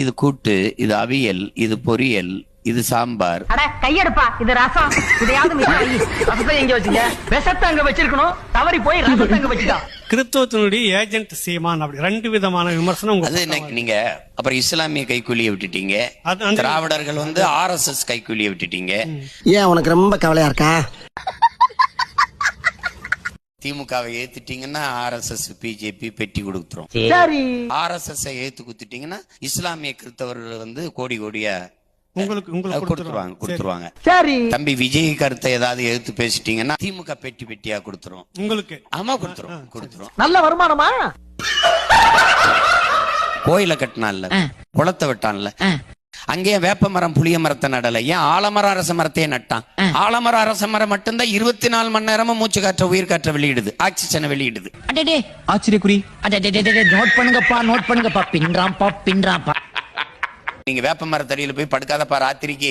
இது கூட்டு, இது அவியல், இது பொரியல், இது சாம்பார். கையெடுப்பா, இது ரசம். இதையாவது ரசத்தை எங்க வச்சீங்க? விஷத்தை அங்க வச்சிருக்கணும், தவறி போய் ரசத்தை அங்க வச்சுட்டா. கிறிஸ்தவத்தினுடைய ஏஜென்ட் சீமான், அப்படி ரெண்டு விதமான விமர்சனம். அது நீங்க அப்புறம் இஸ்லாமிய கைக்கூலியை விட்டுட்டீங்க, திராவிடர்கள் வந்து RSS கைக்கூலியை விட்டுட்டீங்க. ஏன் உனக்கு ரொம்ப கவலையா இருக்கா? திமுகவை ஏத்துட்டீங்கன்னா RSS BJP பெட்டி கொடுத்துரும். RSS ஏத்து குத்துட்டீங்கன்னா இஸ்லாமிய கிறிஸ்தவர்கள் வந்து கோடி கோடியா கொடுத்துருவாங்க. தம்பி விஜய் கருத்தை ஏதாவது எடுத்து பேசிட்டீங்கன்னா திமுக பெட்டி பெட்டியா கொடுத்துரும் உங்களுக்கு. ஆமா கொடுத்துரும். நல்ல வருமானமா? கோயில கட்டினான்ல, குளத்தை விட்டான்ல, அங்கேயே வேப்ப மரம் புளிய மரத்தை நடல, ஏன் ஆலமரம் அரச மரத்தையே நட்டான்? ஆலமரம் அரச மரம் மட்டும்தான் 24 மணி நேரமும் மூச்சு காற்ற உயிர் காற்ற வெளியிடுது, ஆக்சிஜனை வெளியிடுது. ஆச்சரியக்குறி. நோட் பண்ணுங்கப்பா, பின்றாம்பா. நீங்க வேப்ப மரத்தடியில போய் படுக்காதப்பா ராத்திரிக்கு.